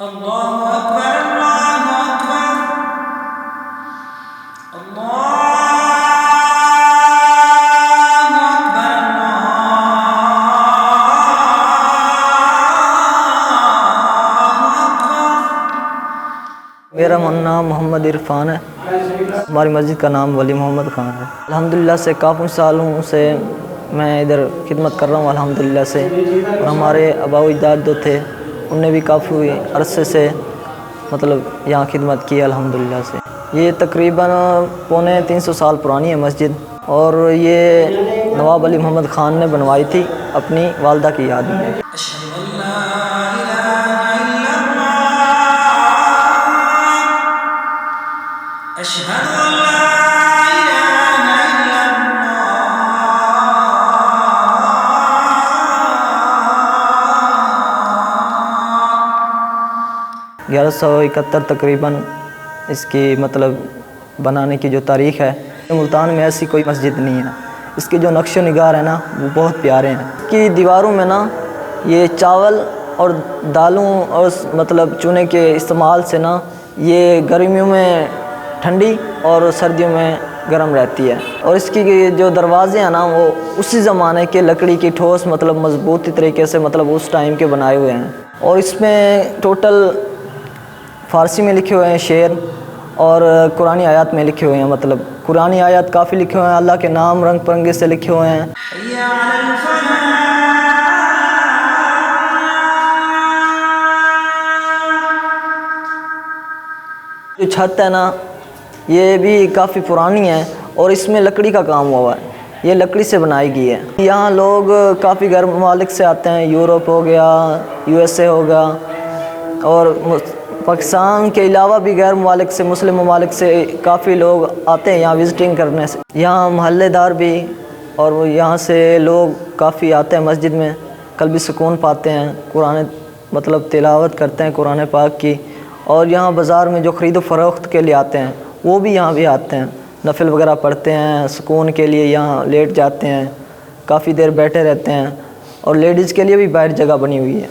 अल्लाहु अकबर, अल्लाहु अकबर, अल्लाहु अकबर, अल्लाहु अकबर। मेरा नाम मोहम्मद इरफान है। हमारी मस्जिद का नाम वली मोहम्मद ख़ान है। अल्हम्दुलिल्लाह से काफ़ी सालों से मैं इधर खिदमत कर रहा हूँ अल्हम्दुलिल्लाह से। और हमारे आबा अजदाद जो थे उनने भी काफ़ी अरसे से मतलब यहाँ खिदमत की अल्हम्दुलिल्लाह से। ये तकरीबन पौने 300 साल पुरानी है मस्जिद, और ये नवाब अली मोहम्मद ख़ान ने बनवाई थी अपनी वालदा की याद में। ग्यारह 1171 तकरीबन इसकी मतलब बनाने की जो तारीख़ है। मुल्तान में ऐसी कोई मस्जिद नहीं है। इसके जो नक्श निगार है ना वो बहुत प्यारे हैं। इसकी दीवारों में ना ये चावल और दालों और मतलब चूने के इस्तेमाल से ना ये गर्मियों में ठंडी और सर्दियों में गर्म रहती है। और इसकी जो दरवाज़े हैं ना वो उसी ज़माने के लकड़ी की ठोस मतलब मजबूती तरीके से मतलब उस टाइम के बनाए हुए हैं। और इसमें टोटल फ़ारसी में लिखे हुए हैं शेर, और कुरानी आयत में लिखे हुए हैं। मतलब कुरानी आयत काफ़ी लिखे हुए हैं, अल्लाह के नाम रंग बिरंगे से लिखे हुए हैं। जो छत है ना ये भी काफ़ी पुरानी है और इसमें लकड़ी का काम हुआ है। ये लकड़ी से बनाई गई है। यहाँ लोग काफ़ी गैर ममालिक से आते हैं, यूरोप हो गया, USA हो गया, और पाकिस्तान के अलावा भी गैर ममालिक से मुस्लिम ममालिक से काफ़ी लोग आते हैं यहाँ विज़िटिंग करने से। यहाँ महल्लेदार भी और वो यहाँ से लोग काफ़ी आते हैं मस्जिद में, कल्बी सुकून पाते हैं, कुरान मतलब तिलावत करते हैं कुरान पाक की। और यहाँ बाज़ार में जो ख़रीद फ़रोख्त के लिए आते हैं वो भी यहाँ भी आते हैं, नफिल वगैरह पढ़ते हैं, सुकून के लिए यहाँ लेट जाते हैं, काफ़ी देर बैठे रहते हैं। और लेडीज़ के लिए भी बाहर जगह बनी हुई है।